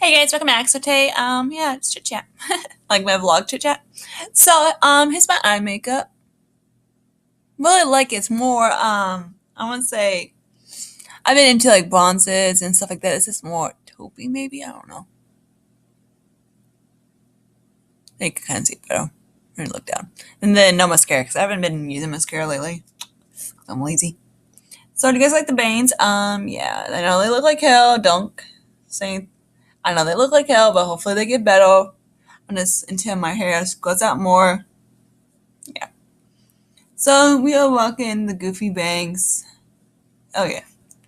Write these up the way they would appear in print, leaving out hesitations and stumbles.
Hey guys, welcome back. So today, yeah, it's chit chat, like my vlog chit chat. So, here's my eye makeup. Really like it's more, I want to say, I've been into like bronzes and stuff like that. This is more taupey, maybe. I don't know. You can kind of see it better. I'm gonna look down, and then no mascara because I haven't been using mascara lately. I'm lazy. So, do you guys like the bangs? Yeah, I know they look like hell. Don't say. I know they look like hell, but hopefully they get better on this until my hair grows out more. Yeah. So we are rocking the goofy bangs. Oh yeah,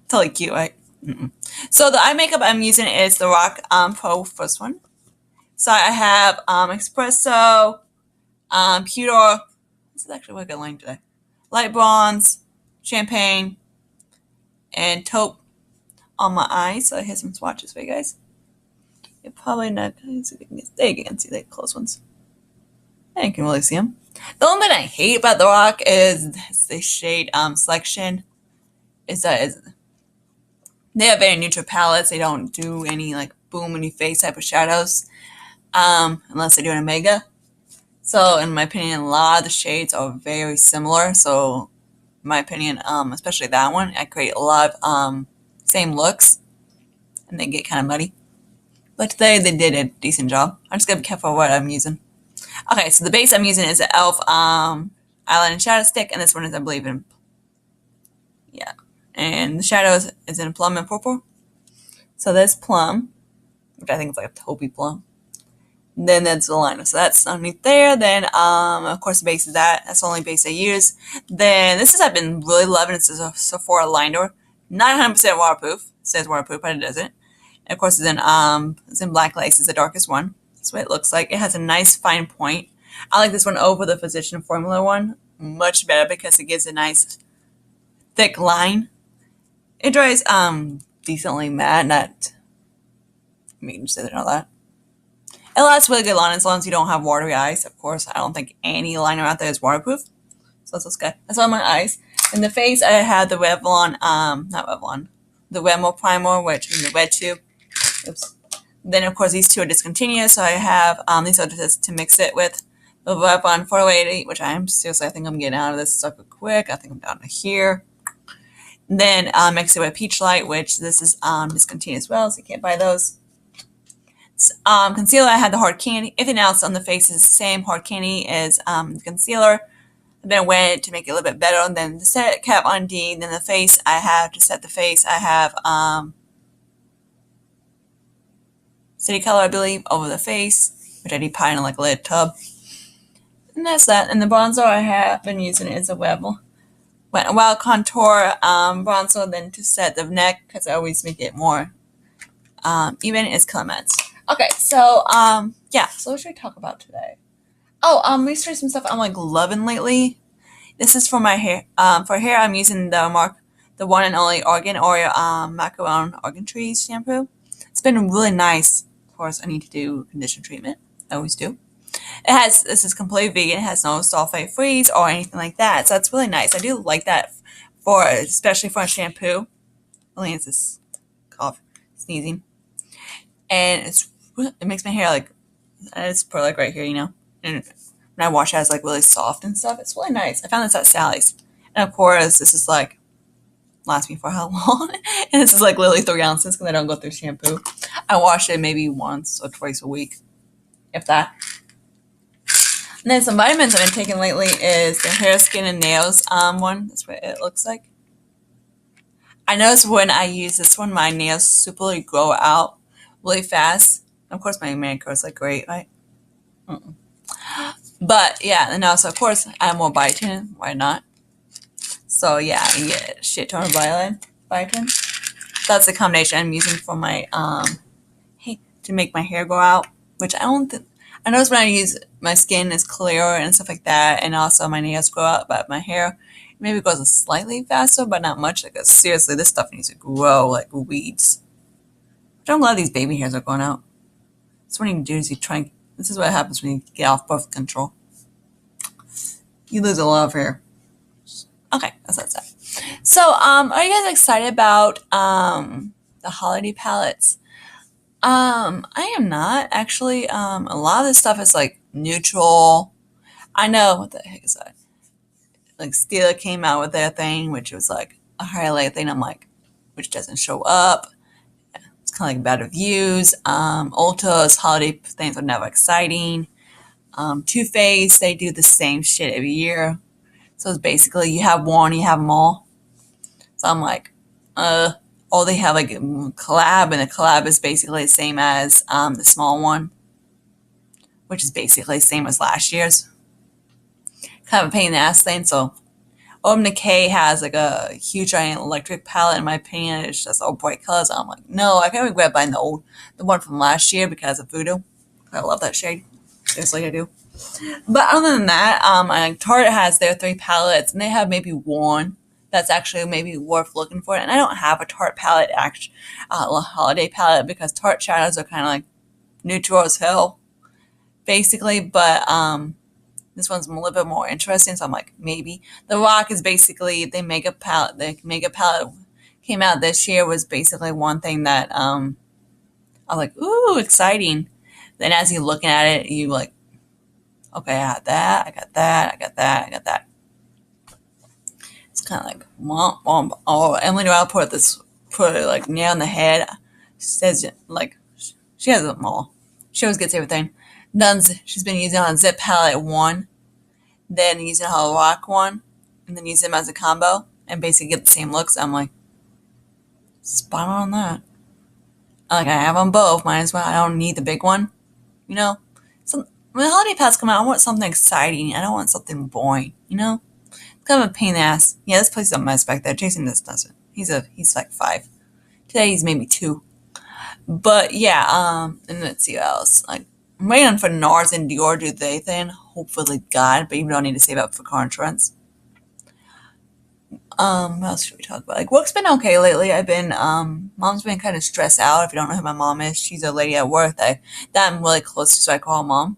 totally cute, right? Mm-mm. So the eye makeup I'm using is the Rock Pro first one. So I have espresso, pewter. This is actually what I got line today. Light bronze, champagne, and taupe on my eyes. So here's some swatches for you guys. You're probably not going to see if there you can see the close ones. I can really see them. The only thing I hate about the Rock is the shade selection. Is that they have very neutral palettes. They don't do any like boom in your face type of shadows, unless they do an Omega. So in my opinion, a lot of the shades are very similar. So in my opinion, especially that one, I create a lot of same looks, and they get kind of muddy. But today they did a decent job. I'm just gonna be careful what I'm using. Okay, so the base I'm using is the e.l.f. Eyeliner Shadow Stick, and this one is, I believe, in, yeah. And the shadows is in plum and purple. So there's plum, which I think is like a taupey plum. Then there's the liner. So that's underneath there. Then, of course, the base is that. That's the only base I use. Then this is I've been really loving. It's a Sephora liner. Not 100% waterproof. It says waterproof, but it doesn't. And of course, it's in black lace. It's the darkest one. That's what it looks like. It has a nice fine point. I like this one over the Physician Formula one much better because it gives a nice thick line. It dries decently matte. Not, I mean, just say all that. It lasts really good long as you don't have watery eyes. Of course, I don't think any liner out there is waterproof. So that's good. That's on my eyes. In the face, I have the Revlon, not Revlon, the Remo Primer, which is the red tube. Oops. Then, of course, these two are discontinued, so I have these are just to mix it with the Revlon 480, which I think I'm getting out of this super quick. I think I'm down to here. Then mix it with Peach Light, which this is discontinued as well, so you can't buy those. Concealer, I had the Hard Candy. Everything else on the face is the same. Hard Candy is the concealer. I've been wet to make it a little bit better. And then the set cap on D. Then the face, I have to set the face. I have City Color, I believe, over the face, which I deep in like a little tub. And that's that. And the bronzer I have been using is a Webb Wild Contour bronzer. Then to set the neck, because I always make it more even, is Clements. Okay, so yeah, so what should we talk about today? Oh, research some stuff I'm like loving lately. This is for my hair. For hair, I'm using the one and only Organ or Macaron Organ Trees shampoo. It's been really nice. Of course, I need to do conditioner treatment. I always do. This is completely vegan. It has no sulfate freeze or anything like that. So it's really nice. I do like that especially for a shampoo. Only it's this cough, sneezing, and it makes my hair like it's probably like right here, you know. And when I wash it, it's like really soft and stuff. It's really nice. I found this at Sally's, and of course, this is like lasts me for how long? And this is like literally 3 ounces because I don't go through shampoo. I wash it maybe once or twice a week, if that. And then some vitamins I've been taking lately is the hair, skin, and nails one. That's what it looks like. I notice when I use this one, my nails super grow out really fast. Of course, my manicure is like great, right? But yeah, and also of course I have more biotin. Why not? So yeah, I get a shit ton of biotin. That's the combination I'm using for my to make my hair grow out. Which I don't think. I notice when I use my skin is clearer and stuff like that, and also my nails grow out, but my hair maybe goes slightly faster, but not much. Like seriously, this stuff needs to grow like weeds. But I'm glad these baby hairs are going out. So what you do is this is what happens when you get off birth control. You lose a lot of hair. Okay, that's that. So, are you guys excited about the holiday palettes? I am not actually. A lot of this stuff is like neutral. I know what the heck is that? Like Stila came out with their thing, which was like a highlight thing. I'm like, which doesn't show up. It's kind of like bad reviews. Ulta's holiday things are never exciting. Too Faced, they do the same shit every year. So it's basically you have one, you have them all. So I'm like, or they have like a collab, and the collab is basically the same as the small one, which is basically the same as last year's. Kind of a pain in the ass thing. So Decay has like a huge giant electric palette. In my opinion, it's just all bright colors. I'm like, no, I can't regret buying the one from last year because of Voodoo. I love that shade, just like I do. But other than that, Target has their 3 palettes, and they have maybe one that's actually maybe worth looking for. And I don't have a Tarte palette, holiday palette, because Tarte shadows are kind of like neutral as hell, basically. But this one's a little bit more interesting, so I'm like, maybe. The Rock is basically the makeup palette. The makeup palette came out this year was basically one thing that I was like, ooh, exciting. Then as you're looking at it, you like, okay, I got that, I got that, I got that, I got that. It's kind of like, oh, Emily Rowell put it like nail on the head. She says, like, she has them all. She always gets everything. She's been using on Zip palette 1, then using her Rock one, and then using them as a combo, and basically get the same looks. I'm like, spot on that. Like, I have them both, might as well. I don't need the big one, you know? So when the holiday palettes come out, I want something exciting. I don't want something boring, you know? It's kind of a pain in the ass. Yeah, this place is a mess back there. Jason just doesn't. He's like 5. Today he's maybe 2. But yeah, and let's see what else. Like, I'm waiting for NARS and Dior to do their thing. Hopefully, God, but you don't need to save up for car insurance. What else should we talk about? Like, work's been okay lately. Mom's been kind of stressed out. If you don't know who my mom is, she's a lady at work that I'm really close to, so I call her mom,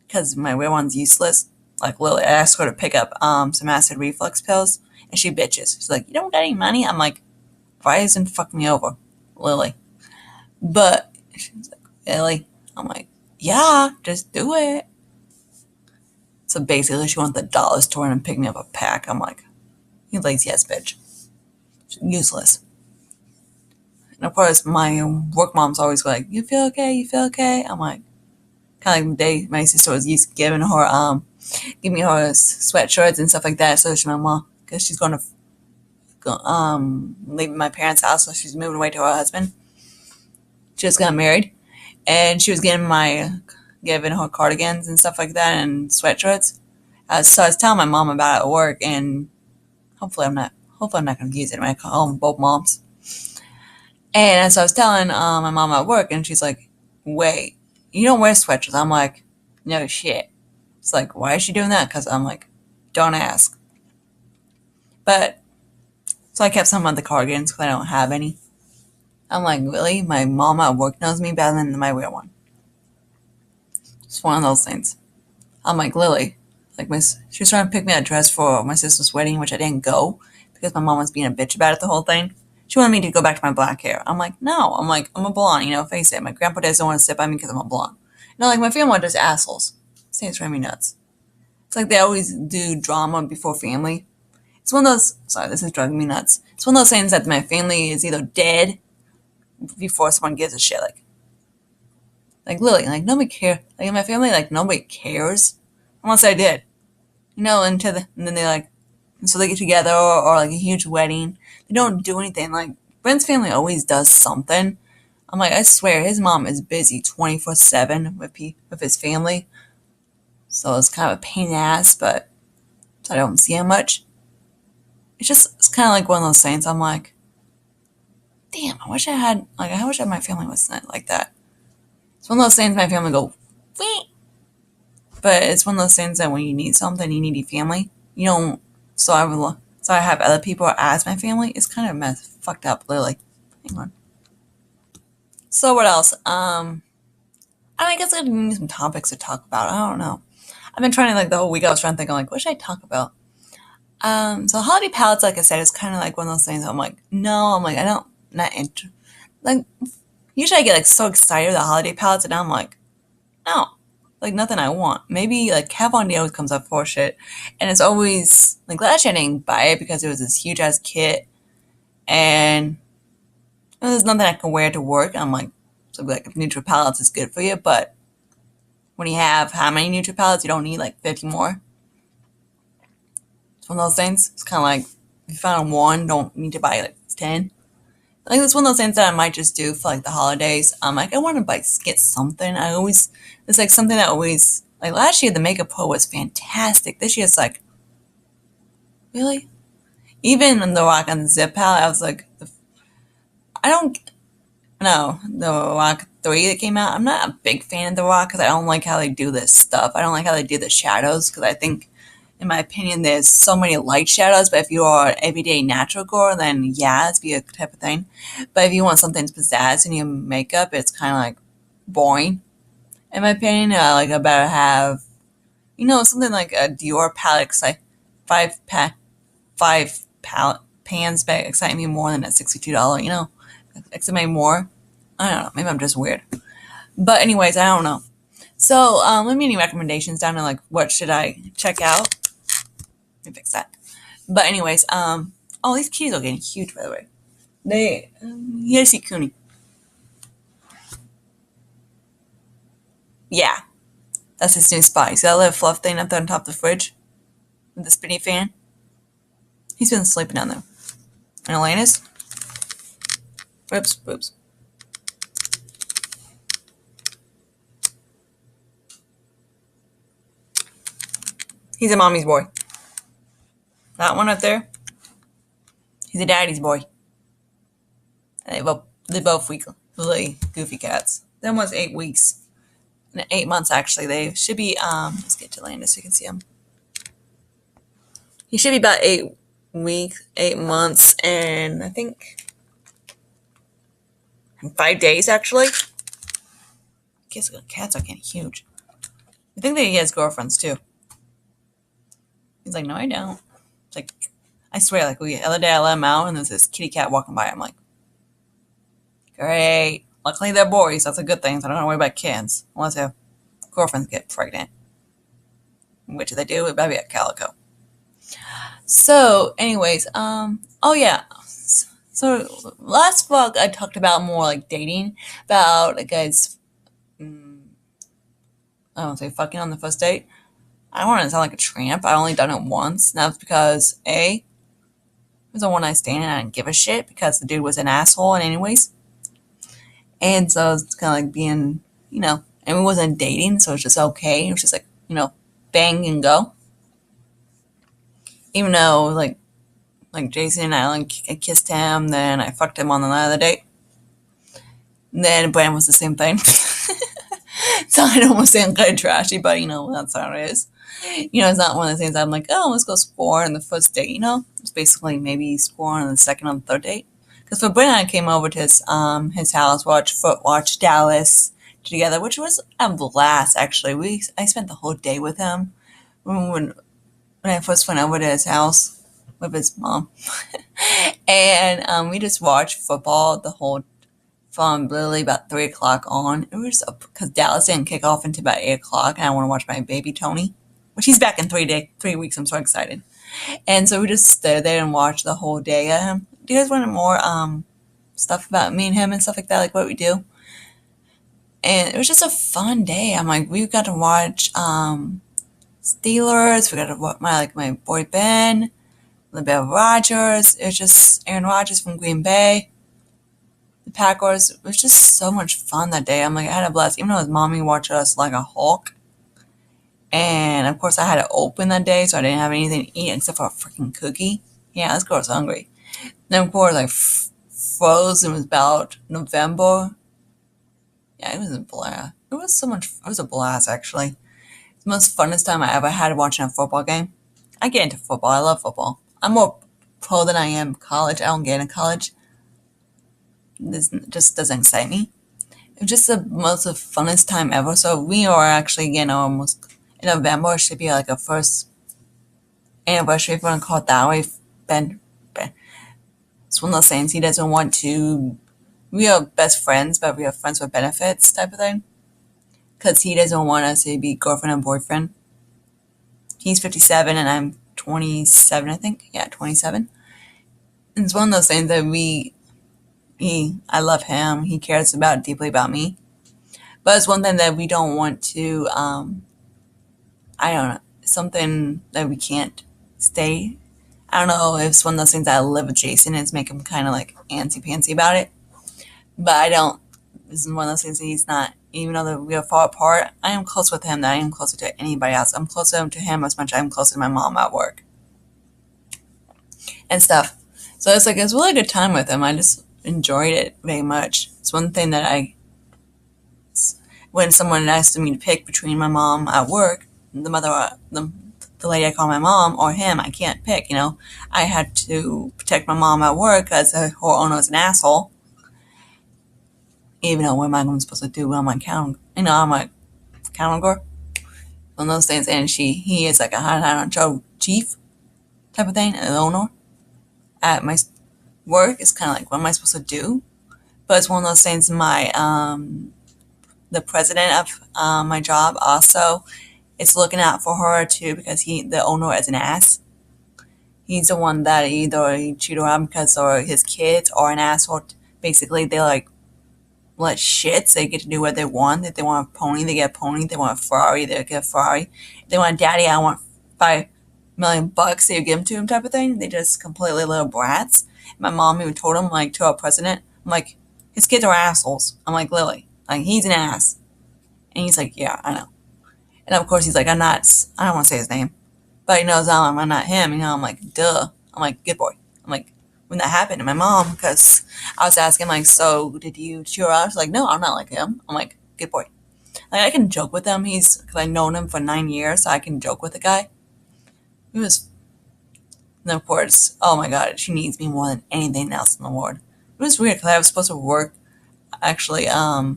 because my real one's useless. Like, Lily, I asked her to pick up some acid reflux pills, and she bitches. She's like, you don't got any money? I'm like, why isn't fuck me over, Lily? But she's like, really? I'm like, yeah, just do it. So basically, she wants the dollar store and pick me up a pack. I'm like, you lazy ass bitch. She's useless. And of course, my work mom's always like, you feel okay? You feel okay? I'm like, kind of like the day my sister was used to giving me her sweatshirts and stuff like that. So she's my mom, because she's going to leave my parents' house, so she's moving away to her husband. She just got married, and she was giving her cardigans and stuff like that and sweatshirts. So I was telling my mom about it at work, and hopefully I'm not going to use it when I call them both moms. And so I was telling my mom at work, and she's like, wait, you don't wear sweatshirts? I'm like, no shit. It's like, why is she doing that? Because I'm like, don't ask. But so I kept some of the cardigans because I don't have any. I'm like, really? My mom at work knows me better than my real one. It's one of those things. I'm like, Lily, like she was trying to pick me a dress for my sister's wedding, which I didn't go because my mom was being a bitch about it the whole thing. She wanted me to go back to my black hair. I'm like, no. I'm like, I'm a blonde, face it. My grandpa doesn't want to sit by me because I'm a blonde. Like, my family are just assholes. It's driving me nuts. It's like they always do drama before family. It's one of those, sorry, this is driving me nuts. It's one of those things that my family is either dead before someone gives a shit. Like Lily, like nobody cares. Like in my family, like nobody cares unless I did, and then they like, and so they get together or like a huge wedding. They don't do anything. Like Brent's family always does something. I'm like, I swear, his mom is busy 24/7 with his family, so it's kind of a pain in the ass. But so I don't see him much. It's kind of like one of those things. I'm like, damn, I wish my family was like that. It's one of those things my family go, wait. But it's one of those things that when you need something, you need your family. You don't. So I have other people as my family. It's kind of fucked up, literally. Hang on. So what else? I guess I need some topics to talk about. I don't know. I've been trying to the whole week. I was trying to think. I'm like, what should I talk about? So holiday palettes, like I said, is kind of like one of those things. I'm like, no. I'm like, I don't. Not into. Like, Usually I get like so excited with the holiday palettes, and I'm like, no, like nothing I want. Maybe like Kat Von D always comes up for shit, and it's always like last year I didn't buy it because it was this huge ass kit, and there's nothing I can wear to work. I'm like, so like if neutral palettes is good for you, but when you have how many neutral palettes, you don't need like 50 more. It's one of those things. It's kind of like if you found one, don't need to buy like 10. I think it's one of those things that I might just do for like the holidays. Like I want to like get something. It's like something that always like last year the Makeup Pro was fantastic. This year it's like really. Even in the Rock and the Zip palette, I was like, I don't know the Rock 3 that came out. I'm not a big fan of the Rock because I don't like how they do this stuff. I don't like how they do the shadows because I think, in my opinion, there's so many light shadows. But if you are an everyday natural girl, then yeah, it's be a type of thing. But if you want something pizzazz in your makeup, it's kind of like boring. In my opinion, like I better have, something like a Dior palette. Cause like five palette pans back excite me more than a $62. Excite me more. I don't know. Maybe I'm just weird. But anyways, I don't know. So let me any recommendations down to like what should I check out. Let me fix that. But anyways, oh, these kitties are getting huge, by the way. You gotta see Cooney. Yeah, that's his new spot. You see that little fluff thing up there on top of the fridge with the spinny fan? He's been sleeping down there. And Elena's? Whoops. He's a mommy's boy. That one up there, he's a daddy's boy. And they both really goofy cats. That was 8 weeks. 8 months actually. They should be let's get to Landis so you can see him. He should be about 8 weeks, 8 months, and I think 5 days actually. Guess cats are getting huge. I think that he has girlfriends too. He's like, no, I don't. It's like, I swear, like the other day I let him out and there's this kitty cat walking by. I'm like, great. Luckily they're boys. That's a good thing. So I don't have to worry about kids unless their girlfriends get pregnant. Which if they do, it better be a calico. So, anyways, oh yeah. So last vlog I talked about more like dating, about like guys, I don't say fucking on the first date. I don't want to sound like a tramp. I only done it once. And that's because it was a one night stand and I didn't give a shit because the dude was an asshole. And anyways, and so it's kind of like being, and we wasn't dating, so it's just okay. It was just like bang and go. Even though like Jason and I kissed him, then I fucked him on another date. And then Brandon was the same thing. So I don't want to sound kind of trashy, but that's how it is. It's not one of the things I'm like, oh, let's go score on the first date. It's basically maybe score on the second or the third date. Because for Brandon, I came over to his house, watch Dallas together, which was a blast. Actually, I spent the whole day with him when I first went over to his house with his mom, and we just watched football from literally about 3 o'clock on. It was because Dallas didn't kick off until about 8 o'clock, and I want to watch my baby Tony, which he's back in 3 weeks. I'm so excited, and so we just stood there and watched the whole day. Do you guys want more stuff about me and him and stuff like that, like what we do? And it was just a fun day. I'm like, we got to watch Steelers. We got to watch my boy Ben, a little bit of Rodgers. It was just Aaron Rodgers from Green Bay. The Packers. It was just so much fun that day. I'm like, I had a blast. Even though his mommy watched us like a hawk. And of course, I had to open that day, so I didn't have anything to eat except for a freaking cookie. Yeah, this girl was hungry. Then of course, I froze. It was about November. Yeah, it was a blast. It was a blast actually. The most funnest time I ever had watching a football game. I get into football. I love football. I'm more pro than I am college. I don't get into college. This just doesn't excite me. It was just the most funnest time ever. So we are actually getting almost in November. It should be like a first anniversary, if you want to call it that way. Ben, it's one of those things. He doesn't want to we are best friends, but we are friends with benefits type of thing. Because he doesn't want us to be girlfriend and boyfriend. He's 57 and I'm 27, I think. Yeah, 27. And it's one of those things that I love him. He cares deeply about me. But it's one thing that we don't want to, I don't know, something that we can't stay. I don't know if it's one of those things that I live with Jason and it's make him kind of like antsy-pantsy about it. But I don't, this is one of those things that he's not, even though that we are far apart, I am close with him that I am closer to anybody else. I'm closer to him as much as I'm closer to my mom at work and stuff. So it's like, it's really a good time with him. I just enjoyed it very much. It's one thing that when someone asked me to pick between my mom at work, the lady I call my mom, or him, I can't pick, you know. I had to protect my mom at work because her owner is an asshole. Even though what am I supposed to do when I'm on counter? You know, I'm a counter girl. One of those things, and he is like a high honcho chief type of thing, an owner at my work. It's kind of like, what am I supposed to do? But it's one of those things. The president of my job also is looking out for her too because the owner is an ass. He's the one that either he cheated on because or his kids are an asshole. Basically, they like let shits. They get to do what they want. If they want a pony, they get a pony. If they want a Ferrari, they get a Ferrari. If they want a daddy, I want $5 million. They give them to him, type of thing. They just completely little brats. My mom even told him, like, to our president, I'm like, his kids are assholes. I'm like, Lily, like, he's an ass. And he's like, yeah, I know. And of course, he's like, I don't want to say his name, but he knows I'm not him. You know, I'm like, duh. I'm like, good boy. I'm like, when that happened to my mom, because I was asking, like, so did you cheer her out? She's like, no, I'm not like him. I'm like, good boy. Like, I can joke with him. Because I've known him for 9 years, so I can joke with the guy. He was, and of course, oh my God, she needs me more than anything else in the world. It was weird because I was supposed to work, actually, thought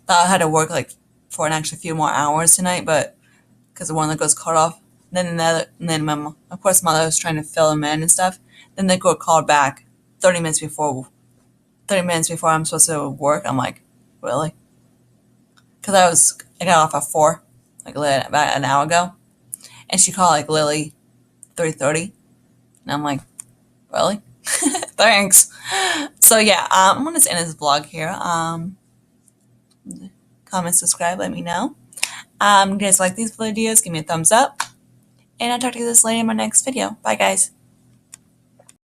I had to work like for an extra few more hours tonight, but because the one that goes cut off, and then of course, mother was trying to fill him in and stuff. Then they got called back 30 minutes before 30 minutes before I'm supposed to work. I'm like, really? Because I got off at 4, like about an hour ago. And she called like Lily 3:30. And I'm like, really? Thanks. So yeah, I'm going to end this vlog here. Comment, subscribe, let me know. You guys like these videos, give me a thumbs up. And I'll talk to you this later in my next video. Bye guys.